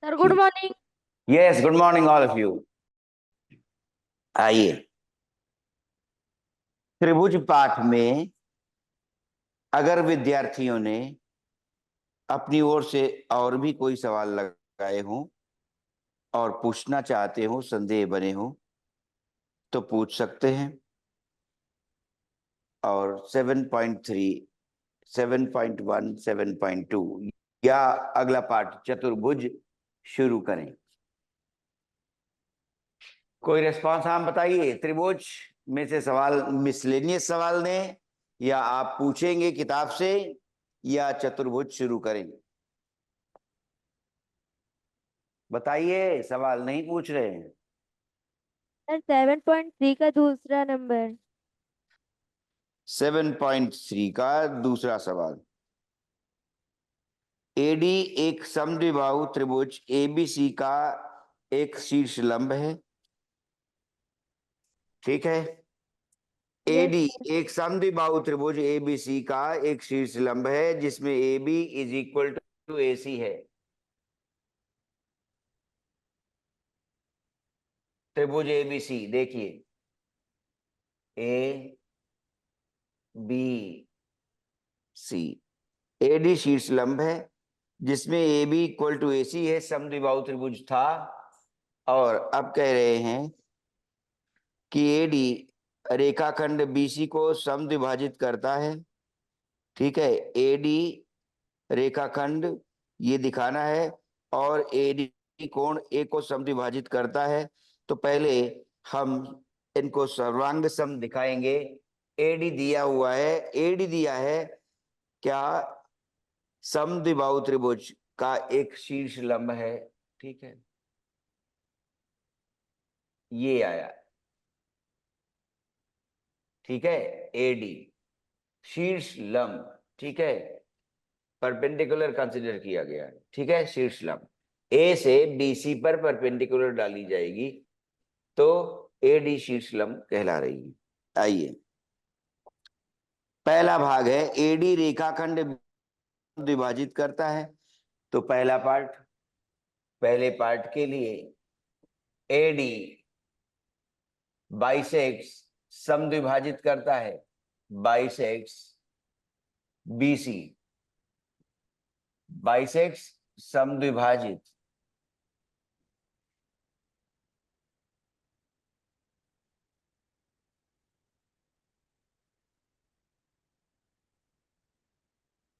Sir good morning. Yes, good morning all of you. आइए, त्रिभुज पाठ में अगर विद्यार्थियों ने अपनी ओर से और भी कोई सवाल लगाए हों और पूछना चाहते हो, संदेह बने हो, तो पूछ सकते हैं। और 7.3, 7.1, 7.2 या अगला पाठ चतुर्भुज शुरू करें। कोई रेस्पॉन्स हम बताइए। त्रिभुज में से सवाल मिसलेनियस सवाल ने, या आप पूछेंगे किताब से, या चतुर्भुज शुरू करेंगे? बताइए, सवाल नहीं पूछ रहे हैं। सर 7.3 का दूसरा नंबर। 7.3 का दूसरा सवाल। एडी एक समद्विबाहु त्रिभुज एबीसी का एक शीर्ष लंब है। ठीक है। Yes AD sir. एक समद्विबाहु त्रिभुज एबीसी का एक शीर्ष लंब है जिसमें AB is equal to AC है। त्रिभुज एबीसी देखिए, ए बी सी। एडी शीर्ष लंब है जिसमें AB इक्वल टू AC है, समद्विबाहु त्रिभुज था। और अब कह रहे हैं कि AD रेखाखंड BC को समद्विभाजित करता है। ठीक है, AD रेखाखंड ये दिखाना है और AD कोण A को समद्विभाजित करता है। तो पहले हम इनको सर्वांग सम दिखाएंगे। AD दिया हुआ है, AD दिया है क्या? समद्विबाहु त्रिभुज का एक शीर्ष लंब है। ठीक है, ये आया। ठीक है, AD शीर्ष लंब। ठीक है, परपेंडिकुलर कंसीडर किया गया है। ठीक है, शीर्ष लंब A से BC पर परपेंडिकुलर डाली जाएगी तो AD शीर्ष लंब कहला रही है। आइए, पहला भाग है AD रेखाखंड विभाजित करता है। तो पहला पार्ट, पहले पार्ट के लिए AD बाइसेक्स समद्विभाजित करता है बाइसेक्स BC। बाइसेक्स समद्विभाजित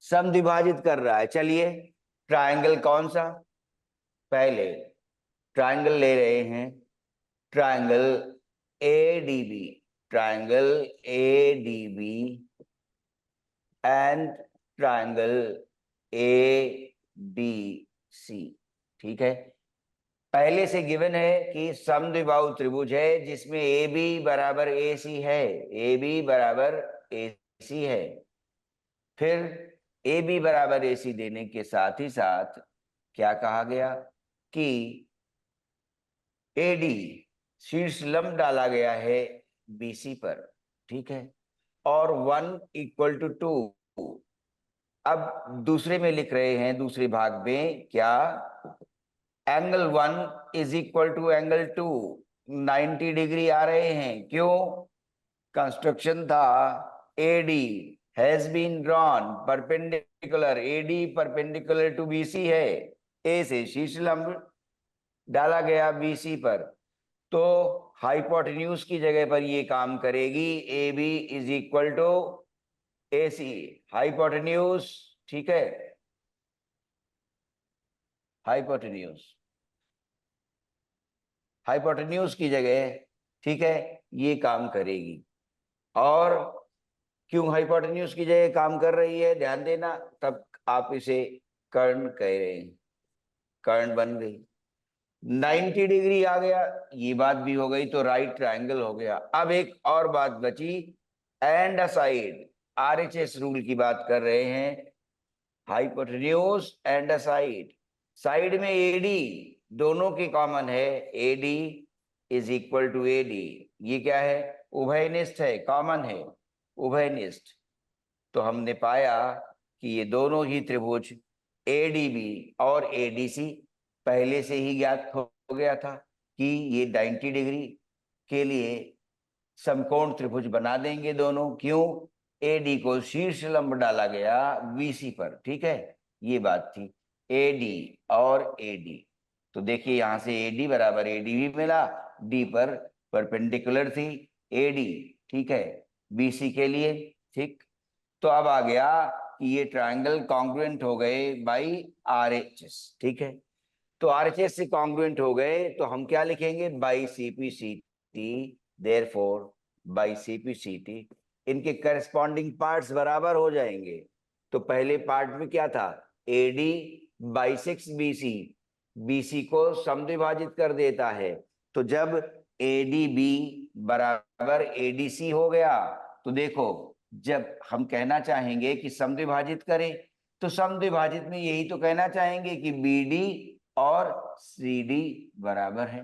समद्विभाजित कर रहा है। चलिए, ट्रायंगल कौन सा? पहले ट्रायंगल ले रहे हैं, triangle ADB, triangle ADB and triangle ABC। ठीक है, पहले से गिवन है कि समद्विबाहु त्रिभुज है जिसमें AB बराबर AC है, AB बराबर AC है। फिर AB बराबर AC देने के साथ ही साथ क्या कहा गया कि AD शीर्ष लंब डाला गया है BC पर। ठीक है, और 1 इक्वल टू 2। अब दूसरे में लिख रहे हैं, दूसरे भाग में क्या? Angle 1 is equal to angle 2, 90 degree आ रहे हैं। क्यों? कंस्ट्रक्शन था AD has been drawn perpendicular, AD perpendicular to BC है। A से शीर्ष लंब डाला गया BC पर, तो हाइपोटेन्यूज की जगह पर ये काम करेगी। AB is equal to AC hypotenuse. ठीक है, हाइपोटेन्यूज, हाइपोटेन्यूज की जगह, ठीक है, ये काम करेगी। और क्यों हाइपोटेन्यूज की जगह काम कर रही है, ध्यान देना। तब आप इसे कर्ण कह रहे हैं, कर्ण बन गई। 90 डिग्री आ गया, ये बात भी हो गई, तो राइट ट्रायंगल हो गया। अब एक और बात बची, एंड साइड। RHS रूल की बात कर रहे हैं, हाइपोटेन्यूज एंड साइड। साइड में AD दोनों की कॉमन है, AD is equal to AD। ये क्या है? उभयनिष्ठ है, कॉमन है, उभयनिष्ठ। तो हमने पाया कि ये दोनों ही त्रिभुज ADB और ADC पहले से ही ज्ञात हो गया था कि ये 90 डिग्री के लिए समकोण त्रिभुज बना देंगे दोनों। क्यों? एडी को शीर्ष लंब डाला गया बीसी पर, ठीक है, ये बात थी। एडी और एडी, तो देखिए यहां से एडी बराबर एडी भी मिला, डी पर परपेंडिकुलर थी एडी, ठीक है, बीसी के लिए, ठीक। तो अब आ गया कि ये ट्रायंगल कॉन्ग्रुएंट हो गए बाई आरएचएस, ठीक है। तो आरएचएस से कॉन्ग्रुएंट हो गए तो हम क्या लिखेंगे? By CPCT, therefore by CPCT इनके करस्पॉन्डिंग पार्ट्स बराबर हो जाएंगे। तो पहले पार्ट में क्या था? एडी बाई 6 बीसी, बीसी को समद्विभाजित कर देता है। तो जब एडीबी बराबर एडीसी हो गया, तो देखो जब हम कहना चाहेंगे कि समद्विभाजित करें, तो समद्विभाजित में यही तो कहना चाहेंगे कि बीडी और सीडी बराबर है।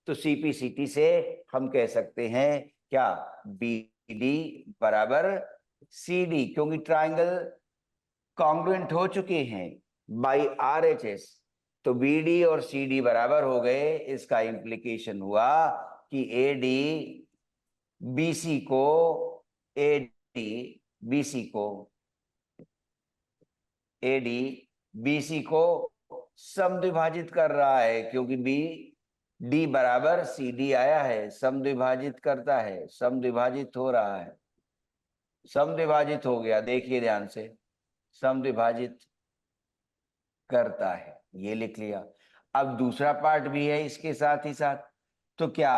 तो सीपीसीटी से हम कह सकते हैं क्या? बीडी बराबर सीडी, क्योंकि ट्रायंगल कॉन्ग्रुएंट हो चुके हैं बाई आरएचएस। तो बीडी और सीडी बराबर हो गए। इसका इंप्लीकेशन हुआ कि एडी बीसी को एडी बीसी को एडी बीसी को समद्विभाजित कर रहा है, क्योंकि बी डी बराबर सी डी आया है, समद्विभाजित करता है, समद्विभाजित हो रहा है, समद्विभाजित हो गया, देखिए ध्यान से, समद्विभाजित करता है, ये लिख लिया। अब दूसरा पार्ट भी है इसके साथ ही साथ। तो क्या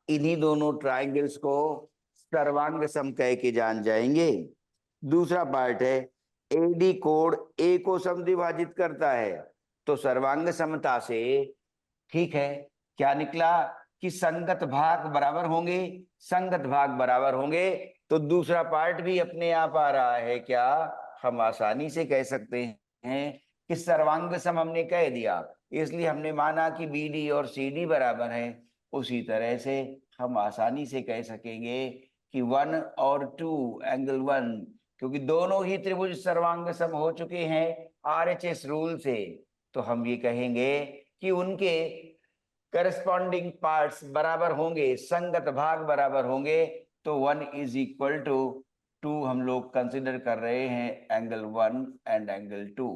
इन्हीं दोनों ट्रायंगल्स को सर्वांग सम कह के जान जाएंगे? दूसरा पार्ट है एडी कोण ए को समद्विभाजित करता है। तो सर्वांग समता से, ठीक है, क्या निकला कि संगत भाग बराबर होंगे, संगत भाग बराबर होंगे। तो दूसरा पार्ट भी अपने आप आ रहा है। क्या हम आसानी से कह सकते हैं कि सर्वांग सम हमने कह दिया, इसलिए हमने माना कि बीडी और सीडी बराबर है। उसी तरह से हम आसानी से कह सकेंगे कि 1 और 2 एंगल 1, क्योंकि दोनों ही त्रिभुज सर्वांग सम हो चुके हैं आरएचएस रूल से। तो हम ये कहेंगे कि उनके करस्पॉन्डिंग पार्ट्स बराबर होंगे, संगत भाग बराबर होंगे। तो 1 इज इक्वल टू 2 हम लोग कंसिडर कर रहे हैं एंगल 1 एंड एंगल 2।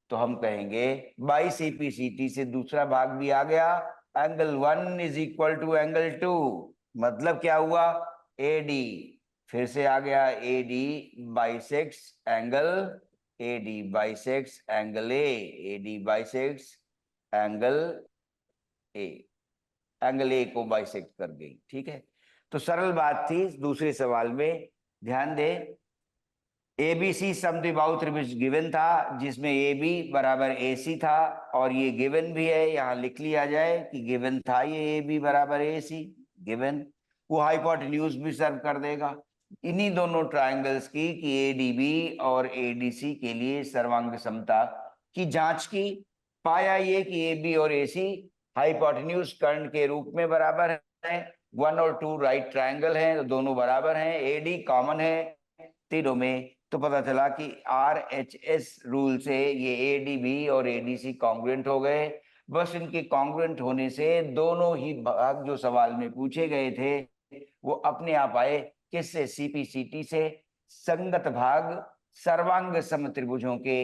तो हम कहेंगे बाई सीपीसीटी से दूसरा भाग भी आ गया, angle 1 is equal to angle 2। मतलब क्या हुआ? एडी फिर से आ गया, AD bisects angle, AD bisects angle A, AD bisects angle A, angle A को बाइसेक्ट कर गई, ठीक है। तो सरल बात थी। दूसरे सवाल में ध्यान दे, एबीसी समद्विबाहु त्रिभुज गिवन था जिसमें ए बी बराबर ए सी था, और ये गिवन भी है, यहाँ लिख लिया जाए कि गिवन था ये ए बी बराबर ए सी, गिवन। वो हाइपोटेन्यूज भी सर्व कर देगा इन्हीं दोनों ट्रायंगल्स की कि एडीबी और एडीसी के लिए सर्वांग समता की जांच की। पाया ये कि ए बी और ए सी हाइपोटेन्यूज कर्ण के रूप में बराबर है। 1 और 2 राइट ट्रायंगल हैं, तो दोनों बराबर हैं, एडी कॉमन है तीनों में। तो पता चला कि आरएचएस रूल से ये एडीबी और एडीसी कॉन्ग्रुएंट हो गए। बस इनके कॉन्ग्रुएंट होने से दोनों ही भाग जो सवाल में पूछे गए थे वो अपने आप आए। किससे? सीपीसीटी से। संगत भाग सर्वांग समत्रिभुजों के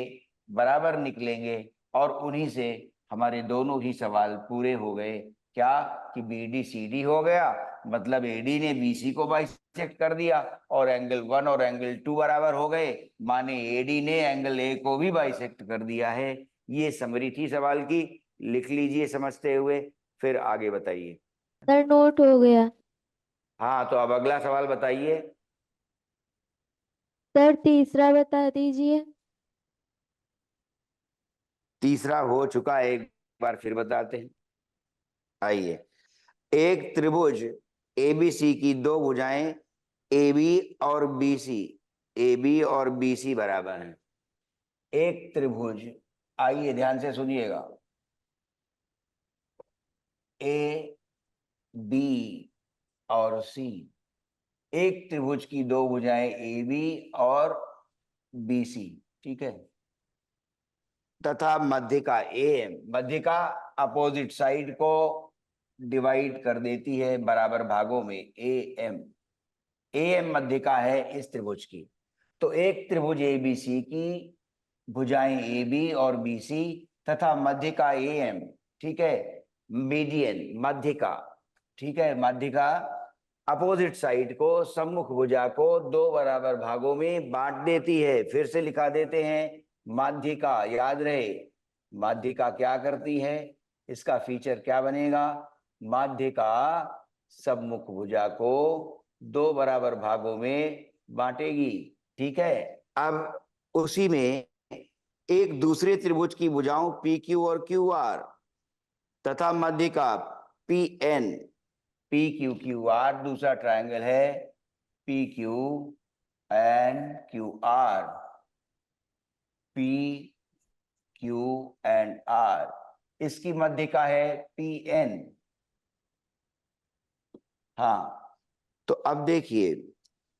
बराबर निकलेंगे और उन्हीं से हमारे दोनों ही सवाल पूरे हो गए। क्या कि बीडी सीडी हो गया, मतलब एडी ने बीसी को बाइसेक्ट कर दिया, और एंगल 1 और एंगल 2 बराबर हो गए, माने एडी ने एंगल ए को भी बाइसेक्ट कर दिया है। ये समरी थी सवाल की, लिख लीजिए समझते हुए, फिर आगे बताइए। सर नोट हो गया। हाँ, तो अब अगला सवाल बताइए। सर तीसरा बता दीजिए। तीसरा हो चुका है, एक बार फिर बताते हैं। आइए, एक त्रिभुज एबीसी की दो भुजाएं AB और BC, AB और BC बराबर हैं। एक त्रिभुज, आइए ध्यान से सुनिएगा, ए बी और सी, एक त्रिभुज की दो भुजाएं AB और BC, ठीक है। तथा मध्य का AM, मध्य का अपोजिट साइड को डिवाइड कर देती है बराबर भागों में AM मध्य का है इस त्रिभुज की। तो एक त्रिभुज ABC की भुजाएं AB और BC तथा मध्य का AM, ठीक है, मीडियन मध्य का, ठीक है, मध्य का अपोजिट साइड को, सम्मुख भुजा को दो बराबर भागों में बांट देती है। फिर से लिखा देते हैं, मध्य का, याद रहे मध्य का क्या करती है, इसका फीचर क्या बनेगा, मध्य का सम्मुख भुजा को दो बराबर भागों में बांटेगी, ठीक है। अब उसी में एक दूसरे त्रिभुज की भुजाओं PQ और QR तथा मध्य का PN, PQQR दूसरा ट्रायंगल है, PQNQR, PQNR, इसकी मध्य का है PN। हाँ, तो अब देखिए,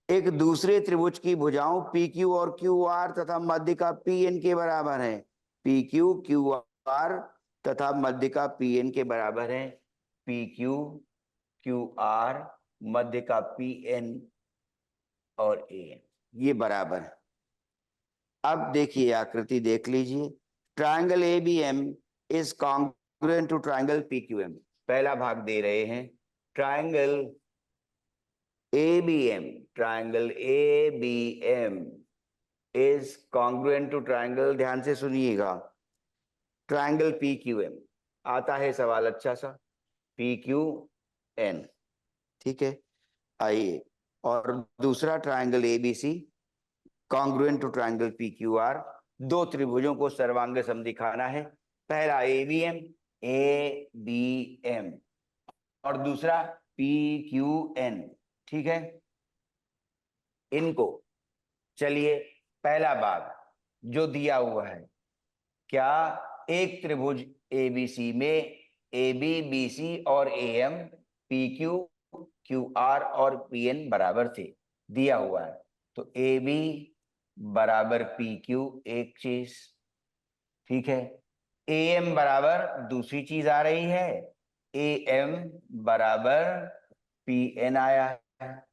एक दूसरे त्रिभुज की भुजाओं PQ और QR तथा मध्य का PN के बराबर है, PQQR तथा मध्य का PN के बराबर है, PQQR मध्य का PN और AN, ये बराबर है। अब देखिए आकृति देख लीजिए, triangle ABM is congruent to triangle PQM। पहला भाग दे रहे हैं, triangle ABM, triangle ABM is congruent to triangle, ध्यान से सुनिएगा, ट्रायंगल PQM। आता है सवाल अच्छा सा, PQN, ठीक है। आइए, और दूसरा triangle ABC congruent to triangle PQR, दो त्रिभुजों को सर्वांग सम दिखाना है। पहला ABM और दूसरा PQN, ठीक है। इनको, चलिए, पहला भाग जो दिया हुआ है, क्या एक त्रिभुज ABC में AB, BC और AM, PQ, QR और PN बराबर थे, दिया हुआ है। तो AB बराबर PQ एक चीज, ठीक है, AM बराबर दूसरी चीज आ रही है, AM बराबर PN आया है।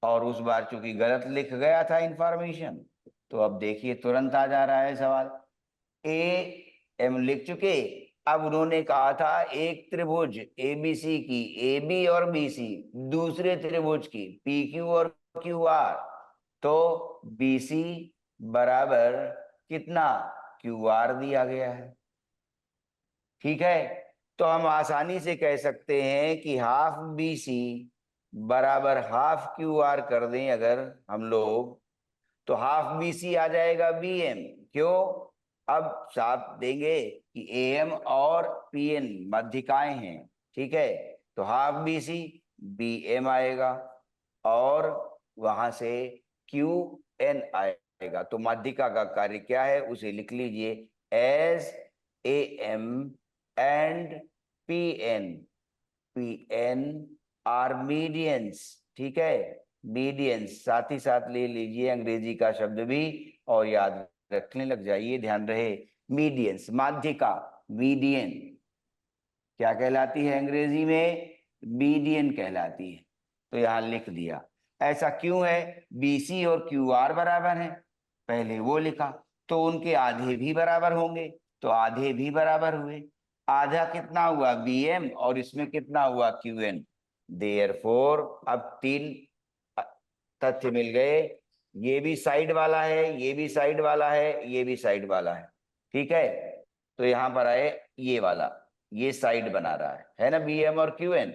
और उस बार चूंकि गलत लिख गया था इंफॉर्मेशन, तो अब देखिए तुरंत आ जा रहा है सवाल, AM लिख चुके। अब उन्होंने कहा था एक त्रिभुज ABC की AB और BC, दूसरे त्रिभुज की PQ और QR, तो BC बराबर कितना, QR दिया गया है, ठीक है। तो हम आसानी से कह सकते हैं कि हाफ BC बराबर हाफ QR कर दें अगर हम लोग, तो हाफ BC आ जाएगा BM। क्यों, अब साफ देंगे कि AM और PN मध्यिकाएं हैं, ठीक है, तो हाफ BC BM आएगा और वहां से QN आएगा। तो मध्यिका का कार्य क्या है, उसे लिख लीजिए as AM and PN are medians, ठीक है, मीडियंस, साथ ही साथ ले लीजिए अंग्रेजी का शब्द भी और याद रखने लग जाइए, ध्यान रहे, मीडियंस, माध्यिका, मीडियन क्या कहलाती है अंग्रेजी में, मीडियन कहलाती है। तो यहां लिख दिया। ऐसा क्यों है, BC और QR बराबर हैं, पहले वो लिखा, तो उनके आधे भी बराबर होंगे, तो आधे भी बराबर हुए, आधा कितना हुआ BM और इसमें कितना हुआ QN। देयरफॉर अब तीन तथ्य मिल गए, ये भी साइड वाला है, ये भी साइड वाला है, ये भी साइड वाला है, ठीक है। तो यहां पर आए ये वाला, ये साइड बना रहा है ना, BM और QN।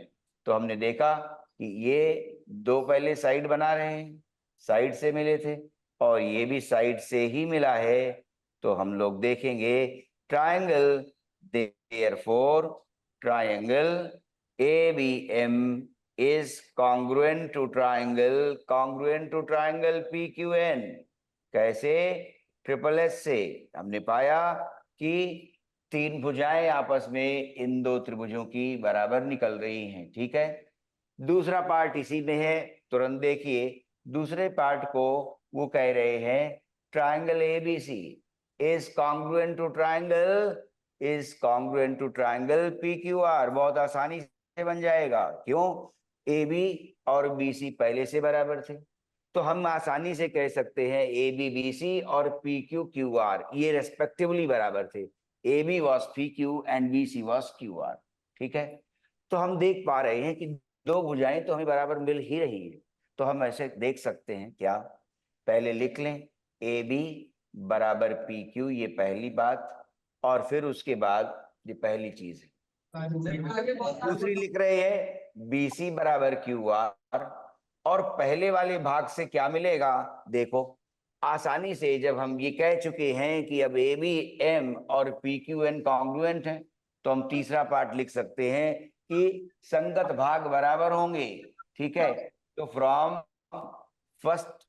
तो हमने देखा कि ये दो पहले साइड बना रहे हैं, साइड से मिले थे, और ये भी साइड से ही मिला है। तो हम लोग देखेंगे triangle, therefore triangle ABM is congruent to triangle PQN। कैसे, ट्रिपल एस से हमने पाया कि तीन भुजाएं आपस में इन दो त्रिभुजों की बराबर निकल रही हैं, ठीक है। दूसरा पार्ट इसी में है, तुरंत देखिए दूसरे पार्ट को, वो कह रहे हैं triangle ABC is congruent to triangle, is congruent to triangle P Q R. बहुत आसानी से बन जाएगा, क्यों? ए बी और बी सी पहले से बराबर थे, तो हम आसानी से कह सकते हैं ए बी बी सी और पी क्यू क्यू आर ये रेस्पेक्टिवली बराबर थे। A B was P Q and B C was Q R. ठीक है, तो हम देख पा रहे हैं कि दो भुजाएं तो हमें बराबर मिल ही रही है, तो हम ऐसे देख सकते हैं क्या, पहले लिख लें ए बी बराबर पी क्यू, ये पहली बात, और फिर उसके बाद ये पहली चीज है। दूसरी लिख रहे हैं बी सी बराबर क्यू आर, और पहले वाले भाग से क्या मिलेगा, देखो आसानी से जब हम ये कह चुके हैं कि अब ए बी एम और पी क्यू एन कॉन्ग्रुएंट है, तो हम तीसरा पार्ट लिख सकते हैं कि संगत भाग बराबर होंगे। ठीक है, तो फ्रॉम फर्स्ट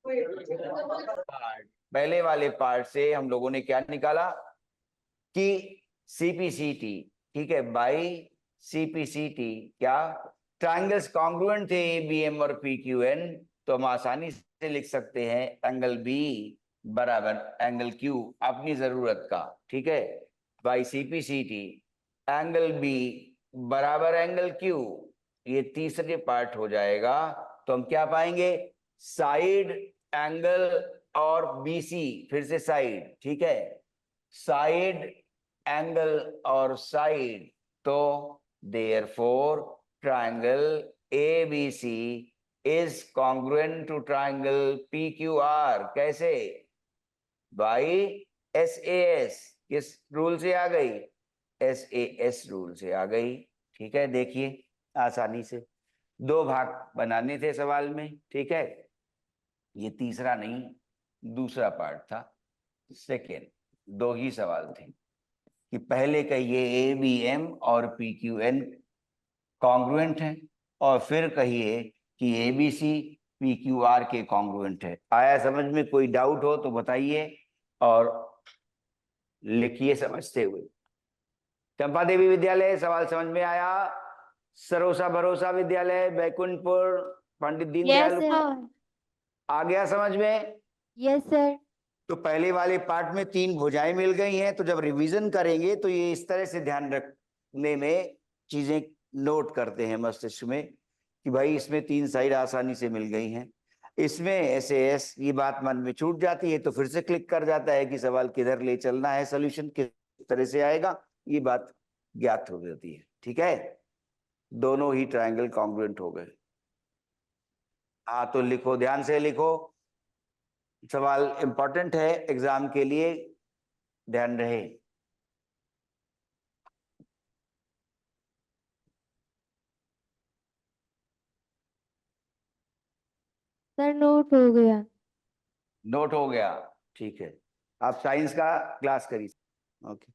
पार्ट, पहले वाले पार्ट से हम लोगों ने क्या निकाला कि सीपीसीटी, ठीक है, बाई सीपीसीटी क्या ट्राइंगल्स कॉन्ग्रुएंट थे ए बी एम और पी क्यू एन, तो हम आसानी से लिख सकते हैं एंगल बी बराबर एंगल क्यू अपनी जरूरत का। ठीक है, बाई सीपीसीटी एंगल बी बराबर एंगल क्यू, ये तीसरे पार्ट हो जाएगा, तो हम क्या पाएंगे, साइड एंगल और बीसी, फिर से साइड, ठीक है, साइड एंगल और साइड, तो therefore triangle ABC is congruent to triangle PQR. कैसे? बाई एसएएस, किस रूल से आ गई, एसएएस रूल से आ गई। ठीक है, देखिए आसानी से दो भाग बनाने थे सवाल में। ठीक है, ये तीसरा नहीं दूसरा पार्ट था, सेकेंड, दो ही सवाल थे कि पहले कहिए ए बी एम और पी क्यू एन कॉन्ग्रुएंट है, और फिर कहिए कि A B C P Q R के कॉन्ग्रुएंट है। आया समझ में? कोई डाउट हो तो बताइए और लिखिए समझते हुए। चंपा देवी विद्यालय सवाल समझ में आया? सरोसा भरोसा विद्यालय बैकुंठपुर पंडित यस दीनदयाल सर। आ गया समझ में? Yes sir. तो पहले वाले पार्ट में तीन भुजाएं मिल गई हैं, तो जब रिवीजन करेंगे तो ये इस तरह से ध्यान रखने में चीजें नोट करते हैं मस्तिष्क में कि भाई इसमें तीन साइड आसानी से मिल गई हैं। इसमें ऐसे एस ये बात मन में छूट जाती है, तो फिर से क्लिक कर जाता है कि सवाल किधर ले चलना है, सोल्यूशन किस तरह से आएगा, ये बात ज्ञात हो जाती है। ठीक है, दोनों ही ट्रायंगल कॉन्ग्रुएंट हो गए। हाँ तो लिखो, ध्यान से लिखो, सवाल इंपॉर्टेंट है एग्जाम के लिए, ध्यान रहे। सर नोट हो गया। नोट हो गया, ठीक है। आप साइंस का क्लास करिए। ओके।